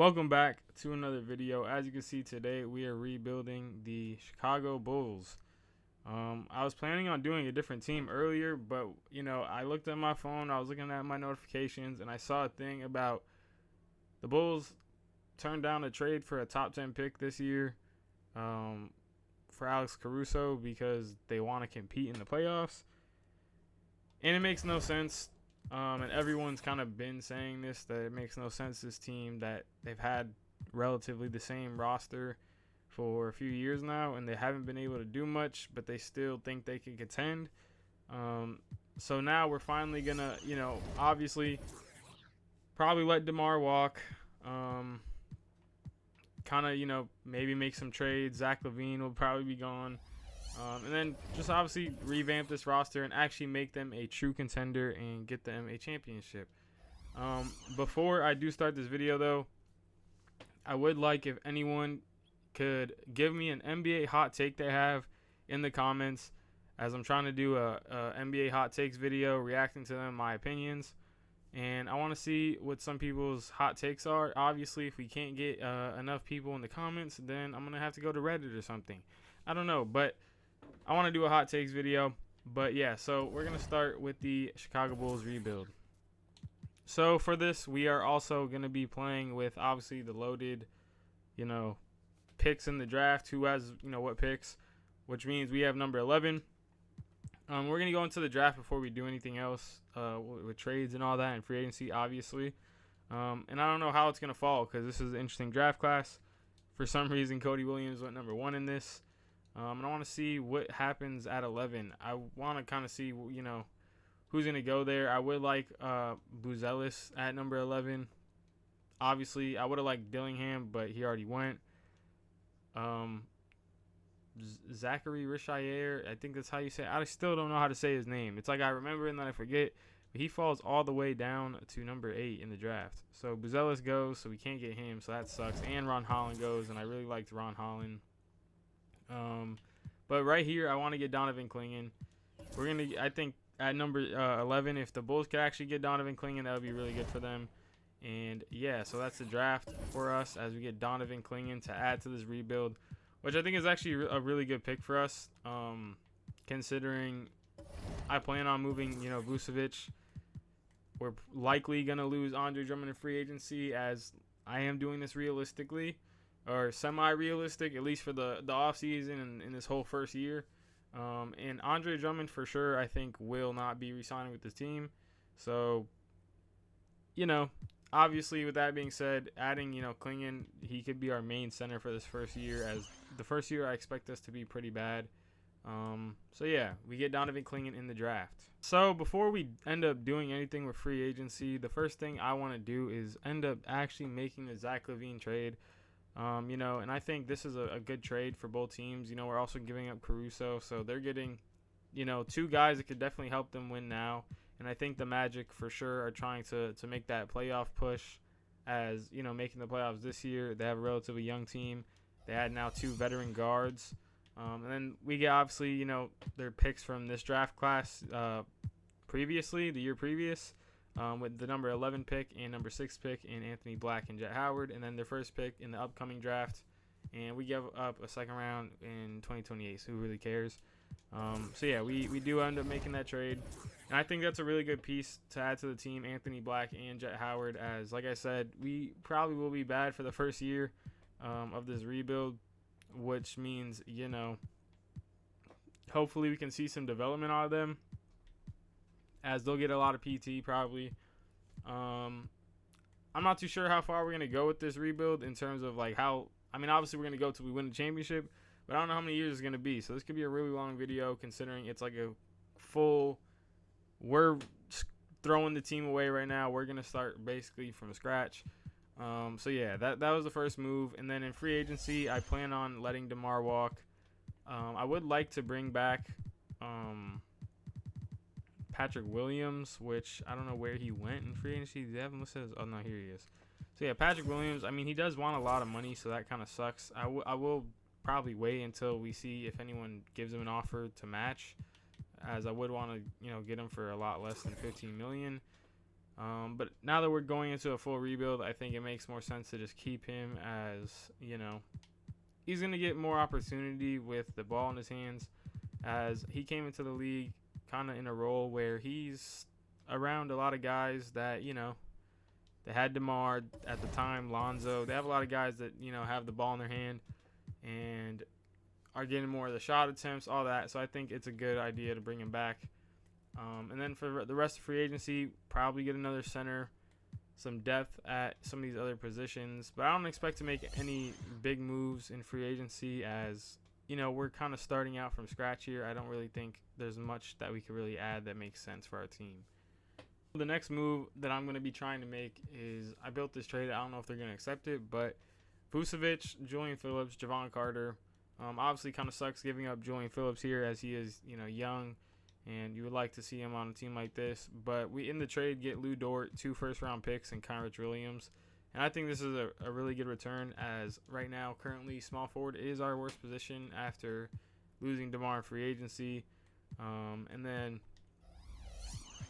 Welcome back to another video. As you can see today, we are rebuilding the Chicago Bulls. I was planning on doing a different team earlier, but I looked at my phone, I was looking at my notifications, and I saw a thing about the Bulls turned down a trade for a top 10 pick this year for Alex Caruso because they want to compete in the playoffs. And it makes no sense. And everyone's kind of been saying this, that it makes no sense, this team, that they've had relatively the same roster for a few years now, and they haven't been able to do much, but they still think they can contend. So now we're finally going to, obviously probably let DeMar walk. Kind of, maybe make some trades. Zach LaVine will probably be gone. And then just obviously revamp this roster and actually make them a true contender and get them a championship. Before I do start this video, though, I would like if anyone could give me an NBA hot take they have in the comments, as I'm trying to do a NBA hot takes video reacting to them, my opinions. And I want to see what some people's hot takes are. Obviously, if we can't get enough people in the comments, then I'm going to have to go to Reddit or something. I don't know, but I want to do a hot takes video. But yeah, so we're going to start with the Chicago Bulls rebuild. So for this, we are also going to be playing with obviously the loaded, picks in the draft. Who has, what picks, which means we have number 11. We're going to go into the draft before we do anything else with trades and all that and free agency, obviously. And I don't know how it's going to fall because this is an interesting draft class. For some reason, Cody Williams went number 1 in this. And I want to see what happens at 11. I want to kind of see, who's going to go there. I would like Buzelis at number 11. Obviously, I would have liked Dillingham, but he already went. Zachary Richayer, I think that's how you say it. I still don't know how to say his name. It's like I remember and then I forget. But he falls all the way down to number 8 in the draft. So Buzelis goes, so we can't get him, so that sucks. And Ron Holland goes, and I really liked Ron Holland. But right here, I want to get Donovan Clingan. I think at number 11, if the Bulls could actually get Donovan Clingan, that would be really good for them. And yeah, so that's the draft for us as we get Donovan Clingan to add to this rebuild, which I think is actually a really good pick for us, considering I plan on moving, Vucevic. We're likely going to lose Andre Drummond in free agency, as I am doing this realistically, or semi-realistic, at least for the offseason and in this whole first year. And Andre Drummond, for sure, I think will not be re-signing with this team. So, obviously, with that being said, adding, Clingan, he could be our main center for this first year, as the first year I expect us to be pretty bad. So yeah, we get Donovan Clingan in the draft. So before we end up doing anything with free agency, the first thing I want to do is end up actually making the Zach LaVine trade. And I think this is a good trade for both teams. We're also giving up Caruso, so they're getting, 2 guys that could definitely help them win now. And I think the Magic for sure are trying to make that playoff push, as, making the playoffs this year. They have a relatively young team. They had now 2 veteran guards. And then we get, obviously, their picks from this draft class previously, the year previous, with the number 11 pick and number 6 pick in Anthony Black and Jet Howard. And then their first pick in the upcoming draft. And we give up a second round in 2028, so who really cares? So yeah, we do end up making that trade. And I think that's a really good piece to add to the team, Anthony Black and Jet Howard, as, like I said, we probably will be bad for the first year of this rebuild, which means, hopefully we can see some development out of them, as they'll get a lot of PT probably. I'm not too sure how far we're going to go with this rebuild in terms of, obviously we're going to go till we win the championship, but I don't know how many years it's going to be. So this could be a really long video, considering it's like a full, we're throwing the team away right now. We're going to start basically from scratch. So yeah, that was the first move. And then in free agency, I plan on letting DeMar walk. I would like to bring back Patrick Williams, which I don't know where he went in free agency. They haven't listed his, oh no, here he is. So yeah, Patrick Williams, he does want a lot of money, so that kind of sucks. I will probably wait until we see if anyone gives him an offer to match, as I would want to, get him for a lot less than $15 million. But now that we're going into a full rebuild, I think it makes more sense to just keep him as, he's going to get more opportunity with the ball in his hands, as he came into the league kind of in a role where he's around a lot of guys that, they had DeMar at the time, Lonzo. They have a lot of guys that, have the ball in their hand and are getting more of the shot attempts, all that. So I think it's a good idea to bring him back. And then for the rest of free agency, probably get another center, some depth at some of these other positions. But I don't expect to make any big moves in free agency, as, we're kind of starting out from scratch here. I don't really think there's much that we could really add that makes sense for our team. The next move that I'm going to be trying to make is, I built this trade. I don't know if they're going to accept it, but Vucevic, Julian Phillips, Javon Carter. Obviously kind of sucks giving up Julian Phillips here, as he is, young, and you would like to see him on a team like this. But we, in the trade, get Lou Dort, 2 first-round picks, and Kyrie Williams. And I think this is a really good return, as right now, currently, small forward is our worst position after losing DeMar in free agency. And then,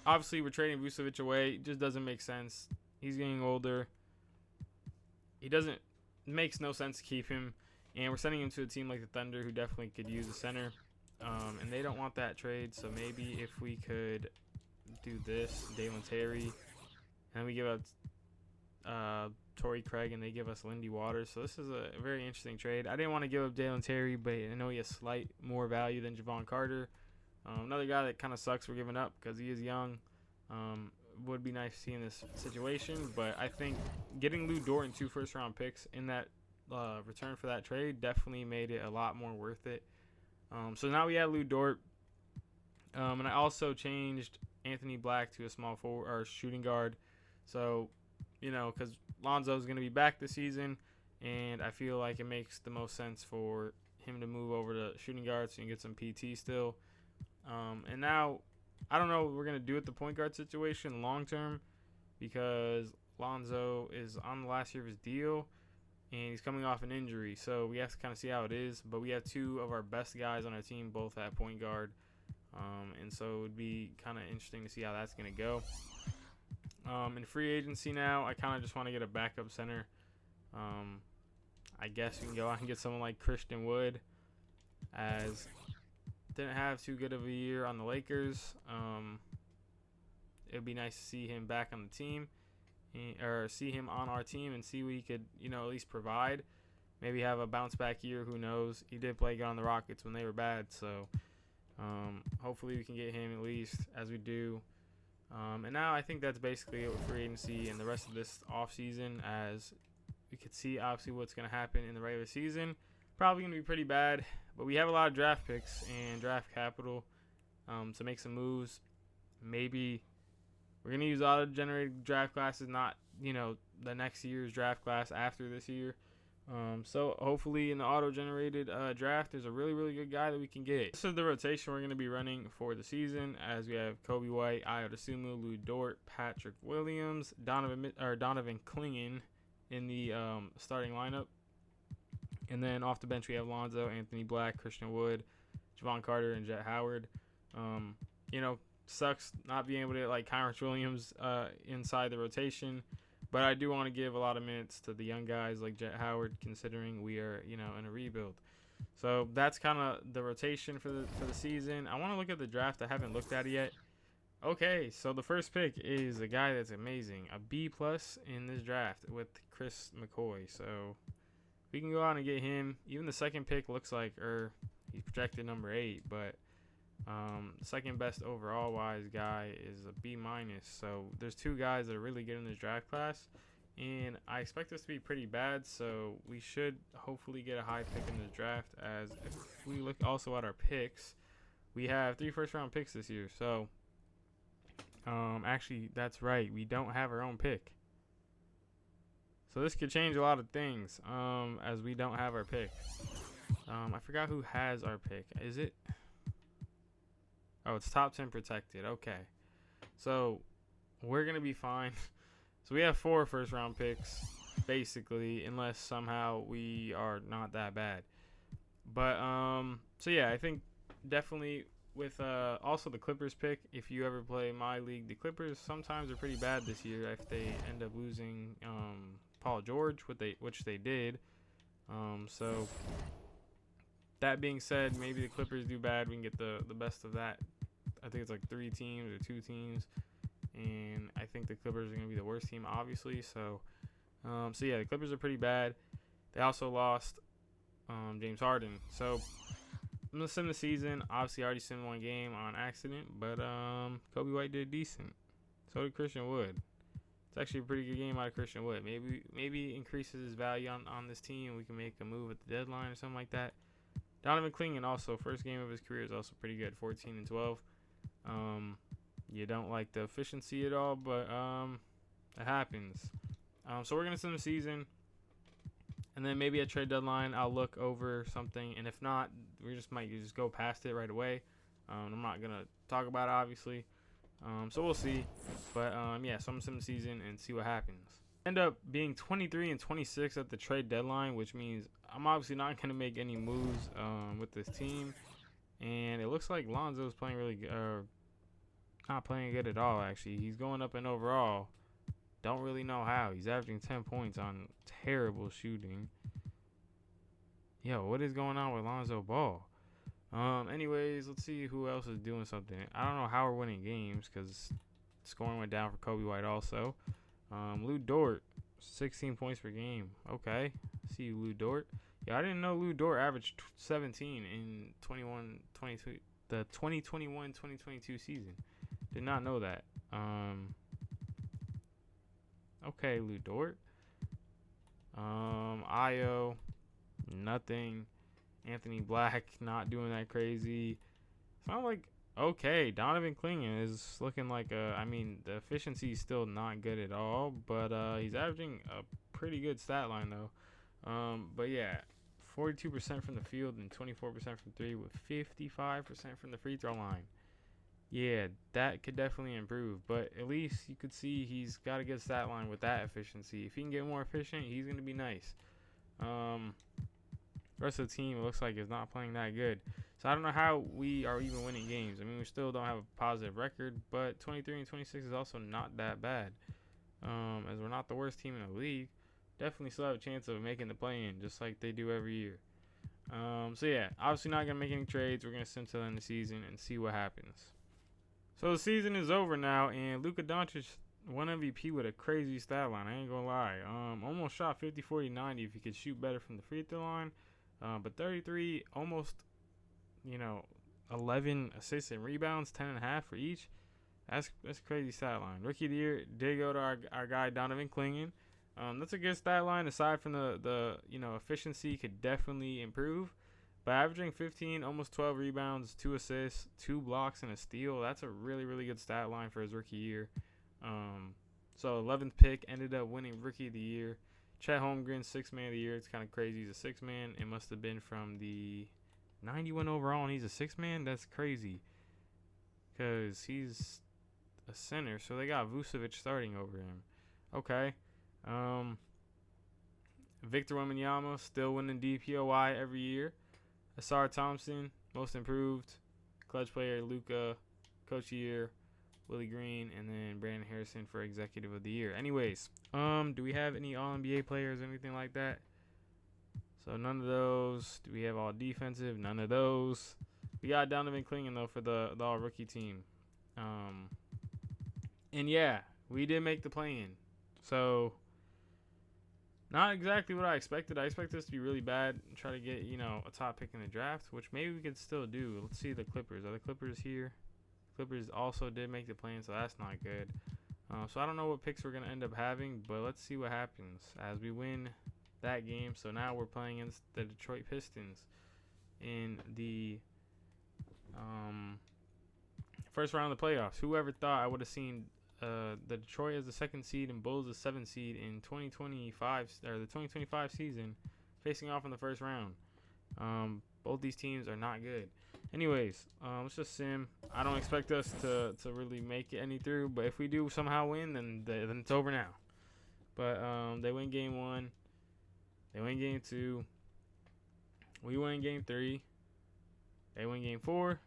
obviously, we're trading Vucevic away. It just doesn't make sense. He's getting older. It makes no sense to keep him. And we're sending him to a team like the Thunder, who definitely could use a center. And they don't want that trade. So maybe if we could do this, Dalen Terry, and we give up Torrey Craig, and they give us Lindy Waters. So this is a very interesting trade. I didn't want to give up Dalen Terry, but I know he has slight more value than Javon Carter. Another guy that kind of sucks for giving up because he is young. Would be nice to see in this situation. But I think getting Lou Dort and 2 first-round picks in that return for that trade definitely made it a lot more worth it. So now we have Lou Dort. And I also changed Anthony Black to a small forward or shooting guard. So, because Lonzo's going to be back this season, and I feel like it makes the most sense for him to move over to shooting guard so you can get some PT still. And now, I don't know what we're going to do with the point guard situation long term, because Lonzo is on the last year of his deal, and he's coming off an injury. So we have to kind of see how it is. But we have 2 of our best guys on our team, both at point guard. And so it would be kind of interesting to see how that's going to go. In free agency now, I kind of just want to get a backup center. I guess you can go out and get someone like Christian Wood, as didn't have too good of a year on the Lakers. It would be nice to see him back on the team, or see him on our team and see what he could, at least provide. Maybe have a bounce back year. Who knows? He did play good on the Rockets when they were bad, so hopefully we can get him at least, as we do. And now I think that's basically it with free agency and the rest of this offseason, as we could see obviously what's going to happen in the regular season. Probably going to be pretty bad, but we have a lot of draft picks and draft capital to make some moves. Maybe we're going to use auto-generated draft classes, not, the next year's draft class after this year. So hopefully in the auto-generated draft, there's a really, really good guy that we can get. This is the rotation we're going to be running for the season, as we have Kobe White, Ayo Dosunmu, Lou Dort, Patrick Williams, Donovan Clingan in the starting lineup. And then off the bench, we have Lonzo, Anthony Black, Christian Wood, Javon Carter, and Jet Howard. Sucks not being able to get Kyrie Williams inside the rotation. But I do want to give a lot of minutes to the young guys like Jet Howard, considering we are, in a rebuild. So that's kind of the rotation for the season. I want to look at the draft. I haven't looked at it yet. Okay, so the first pick is a guy that's amazing, a B+ in this draft with Chris McCoy. So we can go out and get him. Even the second pick looks like, he's projected number 8, but the second best overall wise guy is a B-. So there's 2 guys that are really good in this draft class, and I expect this to be pretty bad. So we should hopefully get a high pick in this draft. As if we look also at our picks, we have 3 first-round picks this year. So actually, that's right, we don't have our own pick. So this could change a lot of things, as we don't have our pick. I forgot who has our pick. Is it? Oh, it's top 10 protected. Okay. So we're going to be fine. So we have 4 first-round picks, basically, unless somehow we are not that bad. But, so yeah, I think definitely with also the Clippers pick, if you ever play my league, the Clippers sometimes are pretty bad this year if they end up losing Paul George, which they did. So that being said, maybe the Clippers do bad. We can get the best of that. I think it's like 3 teams or 2 teams, and I think the Clippers are going to be the worst team, obviously. So yeah, the Clippers are pretty bad. They also lost James Harden. So I'm gonna sim the season. Obviously, I already simmed one game on accident, but Kobe White did decent. So did Christian Wood. It's actually a pretty good game out of Christian Wood. Maybe increases his value on this team. We can make a move at the deadline or something like that. Donovan Clingan also, first game of his career, is also pretty good, 14 and 12. You don't like the efficiency at all, but it happens. So we're gonna sim the season. And then maybe at trade deadline, I'll look over something. And if not, we might just go past it right away. I'm not going to talk about it, obviously. So we'll see. But, yeah, so I'm going to sim the season and see what happens. End up being 23 and 26 at the trade deadline, which means I'm obviously not going to make any moves with this team. And it looks like Lonzo's playing really good. Not playing good at all, actually. He's going up in overall. Don't really know how. He's averaging 10 points on terrible shooting. Yo, what is going on with Lonzo Ball? Anyways, let's see who else is doing something. I don't know how we're winning games because scoring went down for Kobe White also. Lou Dort, 16 points per game. Okay. See you, Lou Dort. Yeah, I didn't know Lou Dort averaged 17 in the 2021-2022 season. Did not know that. Okay, Lou Dort. Io, nothing. Anthony Black, not doing that crazy. Sound like okay. Donovan Clingan is looking like the efficiency is still not good at all, but he's averaging a pretty good stat line though. But yeah, 42% from the field and 24% from 3 with 55% from the free throw line. Yeah, that could definitely improve, but at least you could see he's got a good stat line with that efficiency. If he can get more efficient, he's going to be nice. Rest of the team, it looks like, is not playing that good. So I don't know how we are even winning games. I mean, we still don't have a positive record, but 23 and 26 is also not that bad. As we're not the worst team in the league, definitely still have a chance of making the play-in, just like they do every year. So yeah, obviously not going to make any trades. We're going to sim till the end of the season and see what happens. So the season is over now, and Luka Doncic won MVP with a crazy stat line. I ain't gonna lie. Almost shot 50, 40, 90 if he could shoot better from the free throw line. But 33, almost, 11 assists and rebounds, 10.5 for each. That's a crazy stat line. Rookie of the year did go to our guy Donovan Clingan. That's a good stat line. Aside from the efficiency, could definitely improve. But averaging 15, almost 12 rebounds, 2 assists, 2 blocks, and a steal, that's a really, really good stat line for his rookie year. So 11th pick, ended up winning Rookie of the Year. Chet Holmgren, 6th man of the year. It's kind of crazy. He's a 6th man. It must have been from the 91 overall, and he's a 6th man? That's crazy. Because he's a center, so they got Vucevic starting over him. Okay. Victor Wembanyama, still winning DPOY every year. Asar Thompson, most improved. Clutch player, Luka, coach of the year, Willie Green, and then Brandon Harrison for executive of the year. Anyways, do we have any All-NBA players or anything like that? So none of those. Do we have all defensive? None of those. We got Donovan Clingan, though, for the all-rookie team. And yeah, we did make the play-in. So not exactly what I expected. I expected this to be really bad and try to get, a top pick in the draft, which maybe we could still do. Let's see the Clippers. Are the Clippers here? Clippers also did make the play-in, so that's not good. So I don't know what picks we're going to end up having, but let's see what happens as we win that game. So now we're playing against the Detroit Pistons in the first round of the playoffs. Whoever thought I would have seen the Detroit as the 2nd seed and Bulls as 7th seed in 2025 or the 2025 season facing off in the first round. Both these teams are not good. Anyways, let's just sim. I don't expect us to really make it any through, but if we do somehow win, then it's over now. But they win game 1. They win game 2. We win game 3. They win game 4.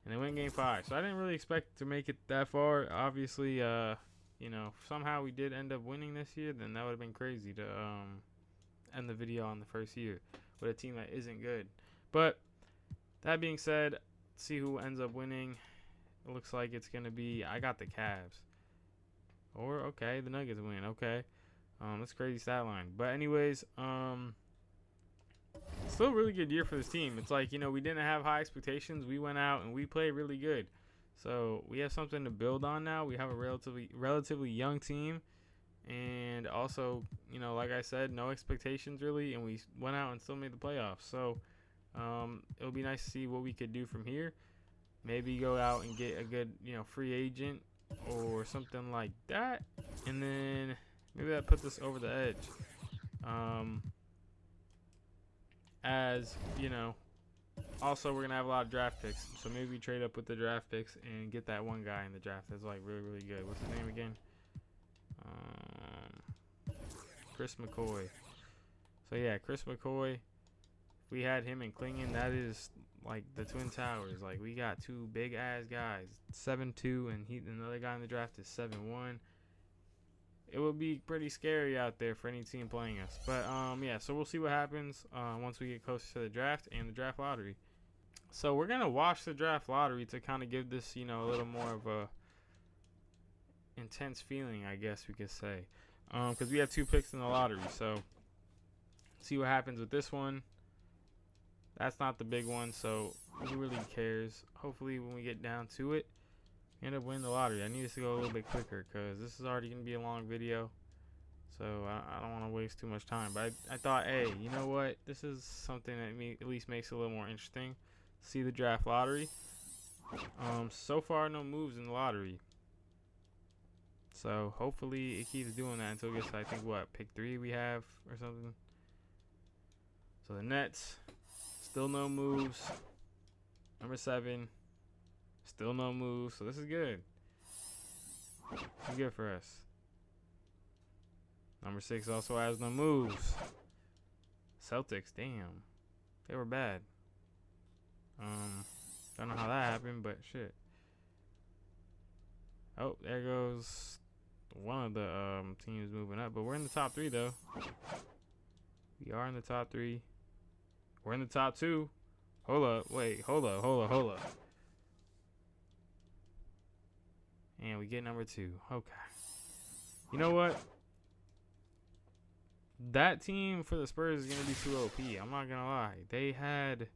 and they win game 5. So I didn't really expect to make it that far. Obviously, you know, if somehow we did end up winning this year, then that would have been crazy to end the video on the first year with a team that isn't good. But that being said, see who ends up winning. It looks like it's gonna be, I got the Cavs. Or okay, the Nuggets win. Okay, that's a crazy stat line. But anyways, still a really good year for this team. It's like, you know, we didn't have high expectations. We went out and we played really good. So we have something to build on now. We have a relatively young team, and also, you know, like I said, no expectations really, and we went out and still made the playoffs. So it'll be nice to see what we could do from here. Maybe go out and get a good, you know, free agent or something like that, and then maybe that puts us over the edge. As you know, also we're gonna have a lot of draft picks, so maybe we trade up with the draft picks and get that one guy in the draft that's like really good. What's his name again? Chris McCoy. So yeah, Chris McCoy. If we had him and Klingon, that is like the Twin Towers. Like, we got two big ass guys, 7'2", and another guy in the draft is 7'1". It would be pretty scary out there for any team playing us. But yeah, so we'll see what happens once we get closer to the draft and the draft lottery. So we're gonna watch the draft lottery to kind of give this, you know, a little more of a intense feeling, I guess we could say, because we have 2 picks in the lottery. So see what happens with this one. That's not the big one, so who really cares? Hopefully when we get down to it, we end up winning the lottery. I need this to go a little bit quicker because this is already going to be a long video. So I don't want to waste too much time. But I thought, hey, you know what? This is something that at least makes it a little more interesting. See the draft lottery. So far, no moves in the lottery. So hopefully it keeps doing that until it gets, I think, what, pick 3 we have or something. So the Nets. Still no moves. Number 7. Still no moves. So this is good. It's good for us. Number 6 also has no moves. Celtics, damn. They were bad. Don't know how that happened, but shit. Oh, there goes one of the teams moving up. But we're in the top 3, though. We are in the top 3. We're in the top 2. Hold up. Wait. Hold up. And we get number 2. Okay. You know what? That team for the Spurs is going to be too OP. I'm not going to lie. They had...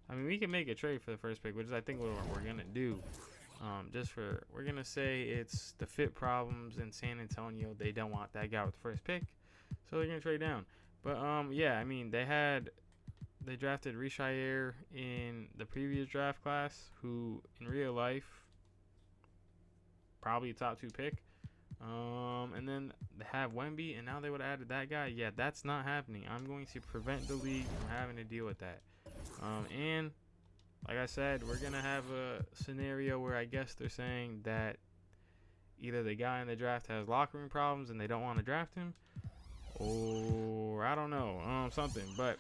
I mean, we can make a trade for the first pick, which is, I think, what we're going to do. We're going to say it's the fit problems in San Antonio. They don't want that guy with the first pick. So they're going to trade down. But, yeah, I mean, they drafted Rishayer in the previous draft class, who in real life, probably a top 2 pick. And then they have Wemby, and now they would have added that guy. Yeah, that's not happening. I'm going to prevent the league from having to deal with that. And like I said, we're going to have a scenario where I guess they're saying that either the guy in the draft has locker room problems and they don't want to draft him, or I don't know, something. But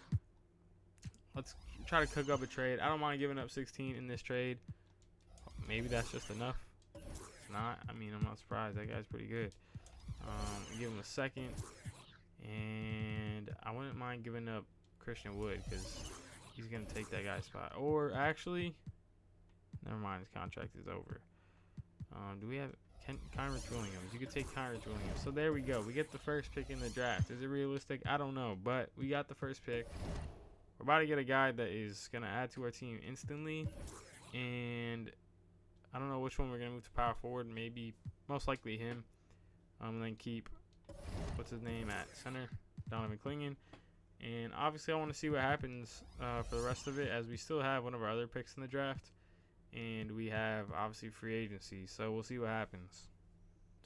let's try to cook up a trade. I don't mind giving up 16 in this trade. Maybe that's just enough. It's not. I mean, I'm not surprised. That guy's pretty good. Give him a second. And I wouldn't mind giving up Christian Wood because he's going to take that guy's spot. Or actually, never mind. His contract is over. Do we have Kyrie Williams? You could take Kyrie Williams. So there we go. We get the first pick in the draft. Is it realistic? I don't know. But we got the first pick. We're about to get a guy that is going to add to our team instantly. And I don't know which one we're going to move to power forward. Maybe, most likely him. And then keep, what's his name at center? Donovan Klingon. And obviously I want to see what happens for the rest of it, as we still have one of our other picks in the draft. And we have, obviously, free agency. So we'll see what happens.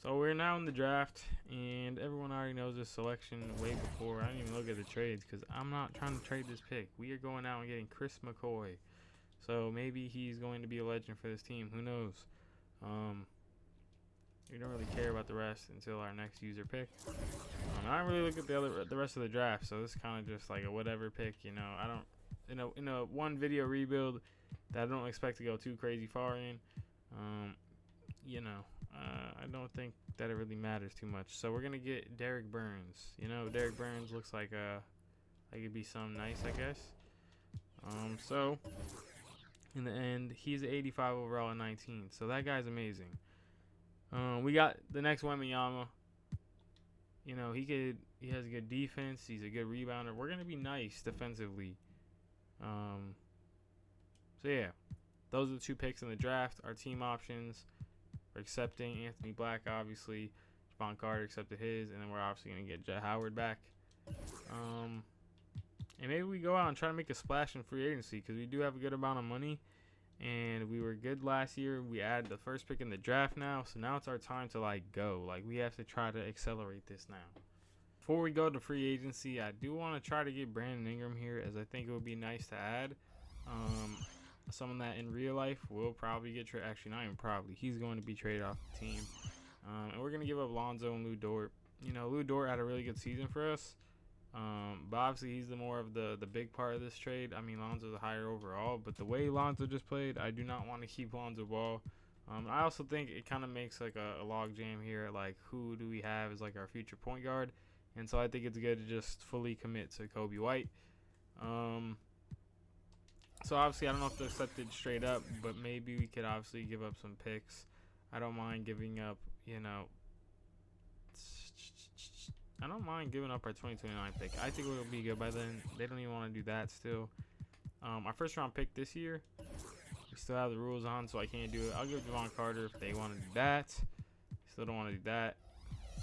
So we're now in the draft, and everyone already knows this selection way before. I didn't even look at the trades because I'm not trying to trade this pick. We are going out and getting Chris McCoy. So maybe he's going to be a legend for this team. Who knows? We don't really care about the rest until our next user pick. I don't really look at the rest of the draft, so this is kind of just like a whatever pick, you know. I don't in a one video rebuild that I don't expect to go too crazy far in. You know, I don't think that it really matters too much. So we're gonna get Derek Burns. You know, Derek Burns looks like it'd be something nice, I guess. So in the end, he's an 85 overall at 19. So that guy's amazing. We got the next Wembanyama. You know, he has good defense. He's a good rebounder. We're gonna be nice defensively. So yeah, those are the 2 picks in the draft. Our team options. We're accepting Anthony Black, obviously. Javon Carter accepted his, and then we're obviously gonna get Jet Howard back. And maybe we go out and try to make a splash in free agency because we do have a good amount of money, and we were good last year. We added the first pick in the draft now, so now it's our time to go. We have to try to accelerate this now. Before we go to free agency, I do want to try to get Brandon Ingram here, as I think it would be nice to add. Someone that in real life will probably get traded. Actually, not even probably. He's going to be traded off the team. And we're going to give up Lonzo and Lou Dort. You know, Lou Dort had a really good season for us. But obviously, he's the more of the big part of this trade. I mean, Lonzo's a higher overall. But the way Lonzo just played, I do not want to keep Lonzo Ball. I also think it kind of makes a log jam here. Who do we have as our future point guard? And so I think it's good to just fully commit to Kobe White. So obviously I don't know if to accept it straight up, but maybe we could obviously give up some picks. I don't mind giving up, I don't mind giving up our 2029 pick. I think we'll be good by then. They don't even want to do that still. Our first round pick this year, we still have the rules on, so I can't do it. I'll give Javon Carter if they want to do that. Still don't want to do that.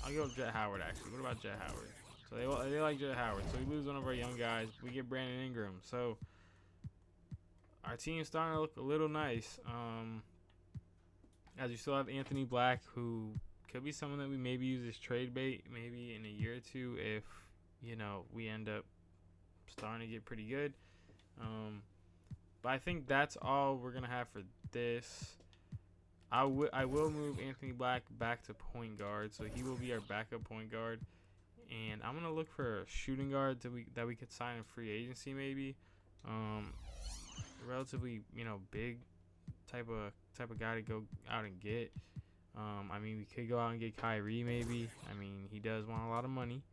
I'll go with Jet Howard, actually. What about Jet Howard? So they like Jet Howard. So we lose one of our young guys. We get Brandon Ingram. So our team's starting to look a little nice. As we still have Anthony Black, who could be someone that we maybe use as trade bait maybe in a year or two if, we end up starting to get pretty good. But I think that's all we're going to have for this. I will move Anthony Black back to point guard, so he will be our backup point guard. And I'm gonna look for a shooting guard that we could sign in free agency maybe. Relatively big type of guy to go out and get. I mean, we could go out and get Kyrie maybe. I mean, he does want a lot of money,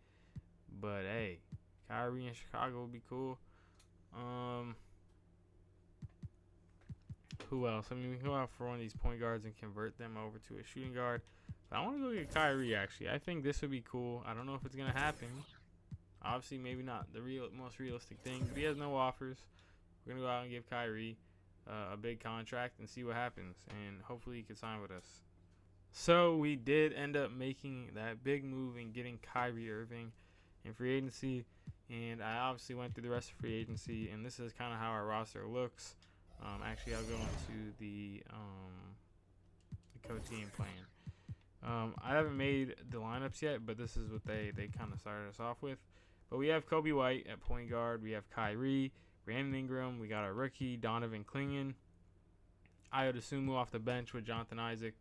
but hey, Kyrie in Chicago would be cool. Who else? I mean, we can go out for one of these point guards and convert them over to a shooting guard. But I want to go get Kyrie, actually. I think this would be cool. I don't know if it's going to happen. Obviously, maybe not the most realistic thing, but he has no offers. We're going to go out and give Kyrie a big contract and see what happens. And hopefully he can sign with us. So we did end up making that big move and getting Kyrie Irving in free agency. And I obviously went through the rest of free agency. And this is kind of how our roster looks. Actually, I'll go into the coach game plan. I haven't made the lineups yet, but this is what they kind of started us off with. But we have Kobe White at point guard. We have Kyrie, Brandon Ingram. We got our rookie, Donovan Clingan. Ayo Dosunmu off the bench with Jonathan Isaac,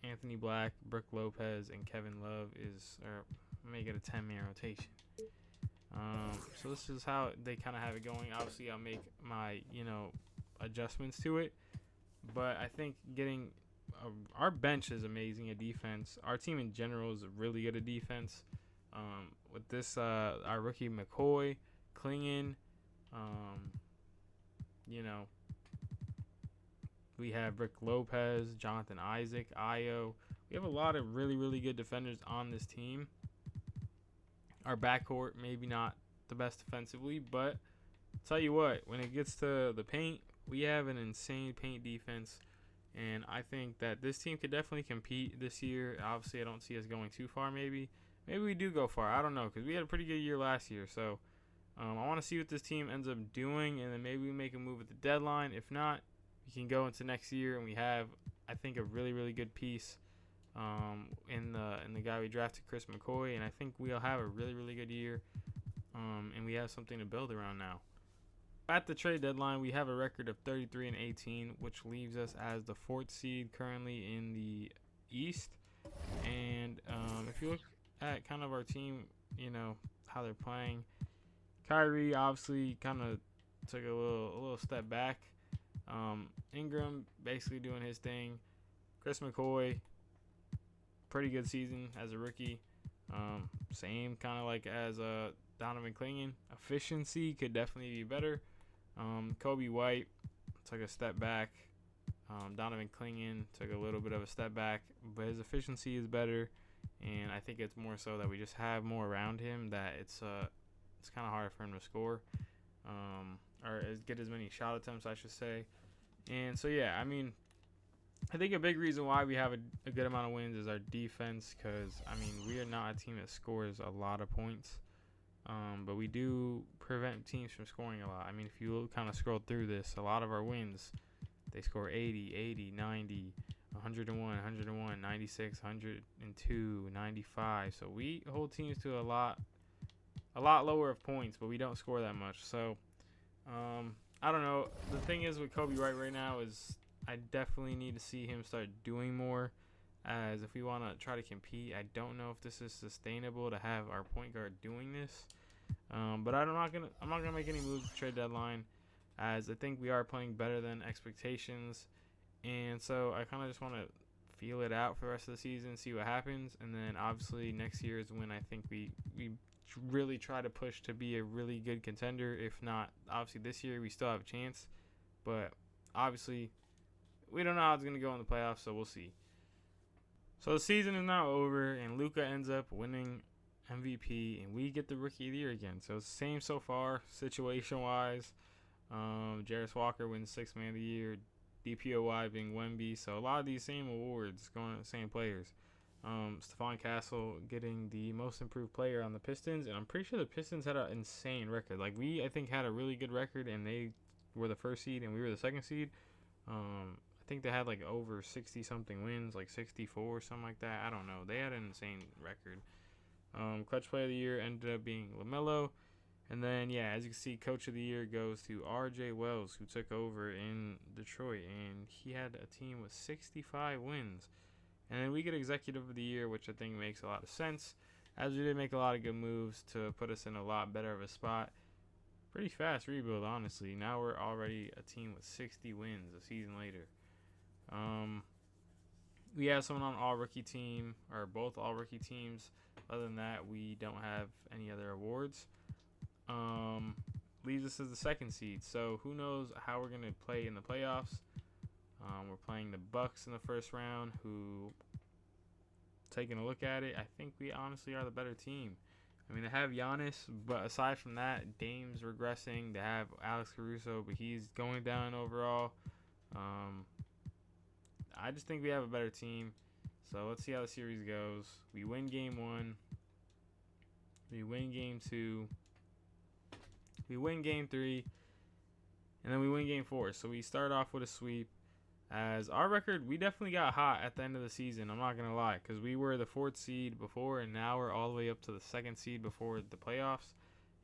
Anthony Black, Brook Lopez, and Kevin Love make it a 10-man rotation. So this is how they kind of have it going. Obviously, I'll make my, adjustments to it. But I think getting our bench is amazing at defense. Our team in general is really good at defense. With this, our rookie McCoy, Clingan, we have Brook Lopez, Jonathan Isaac, Ayo. We have a lot of really, really good defenders on this team. Our backcourt, maybe not the best defensively, but tell you what, when it gets to the paint, we have an insane paint defense. And I think that this team could definitely compete this year. Obviously, I don't see us going too far maybe. Maybe we do go far. I don't know, because we had a pretty good year last year. So I want to see what this team ends up doing, and then maybe we make a move at the deadline. If not, we can go into next year, and we have, I think, a really, really good piece in the guy we drafted, Chris McCoy. And I think we'll have a really, really good year, and we have something to build around now. At the trade deadline, we have a record of 33-18, which leaves us as the 4th seed currently in the East. And if you look at kind of our team, how they're playing, Kyrie obviously kind of took a little step back. Ingram basically doing his thing. Chris McCoy, pretty good season as a rookie. Same kind of like as Donovan Clingan. Efficiency could definitely be better. Kobe White took a step back. Donovan Clingan took a little bit of a step back, but his efficiency is better, and I think it's more so that we just have more around him that it's kind of hard for him to score, or get as many shot attempts, I should say. And so yeah, I mean, I think a big reason why we have a good amount of wins is our defense, because I mean we are not a team that scores a lot of points, but we do prevent teams from scoring a lot. I mean, if you kind of scroll through this, a lot of our wins, they score 80, 80, 90, 101, 101, 96, 102, 95. So we hold teams to a lot lower of points, but we don't score that much. So I don't know. The thing is with Kobe White right now is I definitely need to see him start doing more. As if we want to try to compete, I don't know if this is sustainable to have our point guard doing this. But I'm not gonna make any moves at trade deadline, as I think we are playing better than expectations, and so I kind of just want to feel it out for the rest of the season, see what happens, and then obviously next year is when I think we really try to push to be a really good contender. If not, obviously this year we still have a chance, but obviously we don't know how it's gonna go in the playoffs, so we'll see. So the season is now over, and Luka ends up winning MVP, and we get the Rookie of the Year again. So it's the same so far, situation-wise. Jarris Walker wins Sixth Man of the Year, DPOY being Wemby. So a lot of these same awards going to the same players. Stephon Castle getting the Most Improved Player on the Pistons, and I'm pretty sure the Pistons had an insane record. Like we, I think, had a really good record, and they were the first seed, and we were the second seed. I think they had like over 60-something wins, like 64 or something like that. I don't know. They had an insane record. Clutch Player of the Year ended up being LaMelo. And then, yeah, as you can see, Coach of the Year goes to R.J. Wells, who took over in Detroit. And he had a team with 65 wins. And then we get Executive of the Year, which I think makes a lot of sense, as we did make a lot of good moves to put us in a lot better of a spot. Pretty fast rebuild, honestly. Now we're already a team with 60 wins a season later. We have someone on all-rookie team, or both all-rookie teams. Other than that, we don't have any other awards. Leaves us as the second seed. So who knows how we're going to play in the playoffs. We're playing the Bucks in the first round, who, taking a look at it, I think we honestly are the better team. I mean, they have Giannis, but aside from that, Dame's regressing. They have Alex Caruso, but he's going down overall. I just think we have a better team. So let's see how the series goes. We win game 1. We win game 2. We win game 3. And then we win game 4. So we start off with a sweep. As our record, we definitely got hot at the end of the season. I'm not going to lie. Because we were the 4th seed before. And now we're all the way up to the 2nd seed before the playoffs.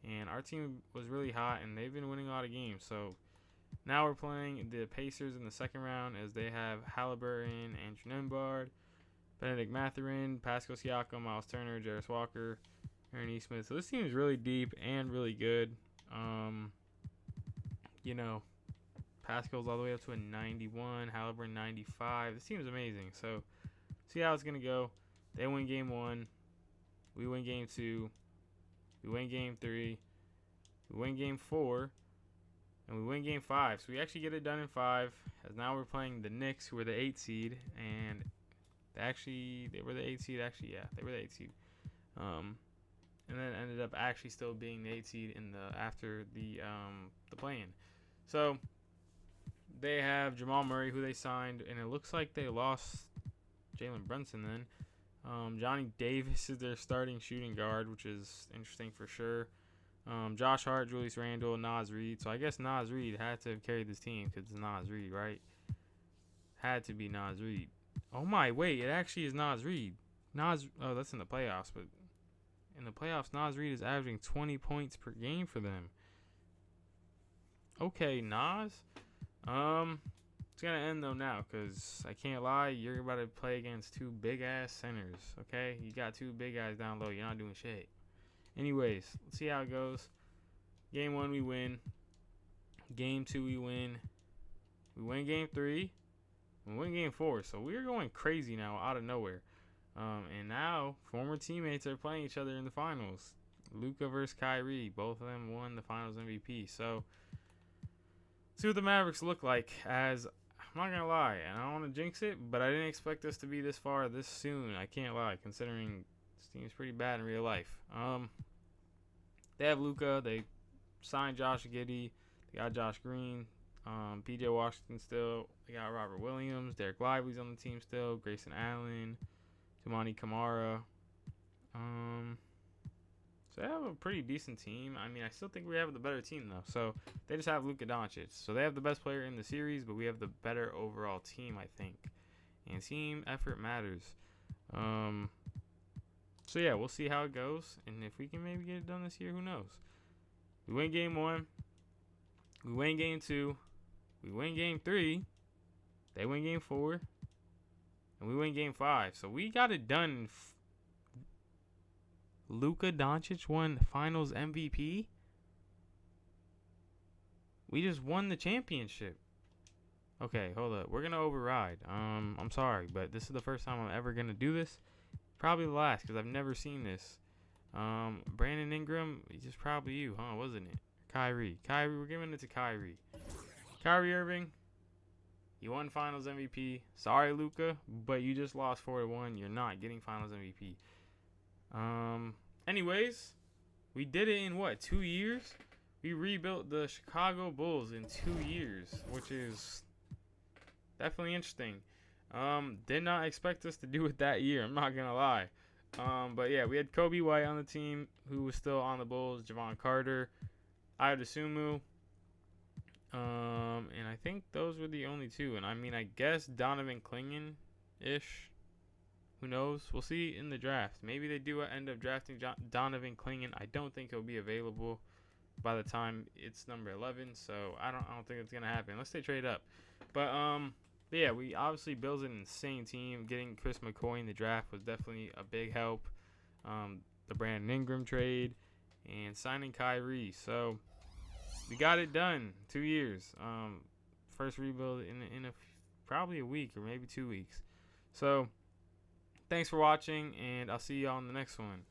And our team was really hot. And they've been winning a lot of games. So now we're playing the Pacers in the second round, as they have Halliburton, Andrew Nembhard, Benedict Mathurin, Pascal Siakam, Miles Turner, Jarris Walker, Aaron E. Smith. So this team is really deep and really good. Pascal's all the way up to a 91, Halliburton 95. This team is amazing. So see how it's going to go. They win game 1. We win game 2. We win game 3. We win game 4. And we win game 5. So we actually get it done in 5. As now we're playing the Knicks, who are the 8th seed. And they were the 8th seed. Actually, yeah, they were the 8th seed. And then ended up actually still being the 8th seed after the play-in. So they have Jamal Murray, who they signed, and it looks like they lost Jalen Brunson then. Johnny Davis is their starting shooting guard, which is interesting for sure. Josh Hart, Julius Randle, Naz Reid. So I guess Naz Reid had to have carried this team because it's Naz Reid, right? Had to be Naz Reid. Oh my, wait, it actually is Naz Reid. Oh, that's in the playoffs, but in the playoffs, Naz Reid is averaging 20 points per game for them. Okay, Naz. It's gonna end though now, because I can't lie, you're about to play against 2 big ass centers. Okay, you got 2 big guys down low. You're not doing shit. Anyways, let's see how it goes. Game 1, we win. Game 2 we win. We win game 3. We win game 4. So we're going crazy now out of nowhere. And now former teammates are playing each other in the finals. Luka versus Kyrie. Both of them won the finals MVP. So see what the Mavericks look like. As I'm not going to lie, and I don't want to jinx it, but I didn't expect us to be this far this soon. I can't lie, considering this team's pretty bad in real life. They have Luka. They signed Josh Giddey. They got Josh Green. PJ Washington still. They got Robert Williams. Derek Lively's on the team still. Grayson Allen. Tumani Kamara. So they have a pretty decent team. I mean, I still think we have the better team, though. So they just have Luka Doncic. So they have the best player in the series, but we have the better overall team, I think. And team effort matters. So, yeah, we'll see how it goes. And if we can maybe get it done this year, who knows? We win game 1. We win game 2. We win game 3. They win game 4. And we win game 5. So we got it done. Luka Doncic won finals MVP. We just won the championship. Okay, hold up. We're going to override. I'm sorry, but this is the first time I'm ever going to do this. Probably the last, because I've never seen this. Brandon Ingram, just probably you, huh? Wasn't it? Kyrie, we're giving it to Kyrie. Kyrie Irving, you won finals MVP. Sorry, Luka, but you just lost 4-1. You're not getting finals MVP. Anyways, we did it in what, 2 years? We rebuilt the Chicago Bulls in 2 years, which is definitely interesting. Did not expect us to do it that year, I'm not gonna lie. But yeah, we had Kobe White on the team, who was still on the Bulls, Javon Carter, Adesumu, and I think those were the only two. And I mean, I guess Donovan Clingan-ish. Who knows? We'll see in the draft. Maybe they do end up drafting Donovan Clingan. I don't think he'll be available by the time it's number 11. So I don't think it's gonna happen unless they trade up. But yeah, we obviously built an insane team. Getting Chris McCoy in the draft was definitely a big help. The Brandon Ingram trade and signing Kyrie. So we got it done. 2 years. First rebuild in probably a week or maybe 2 weeks. So thanks for watching, and I'll see you on the next one.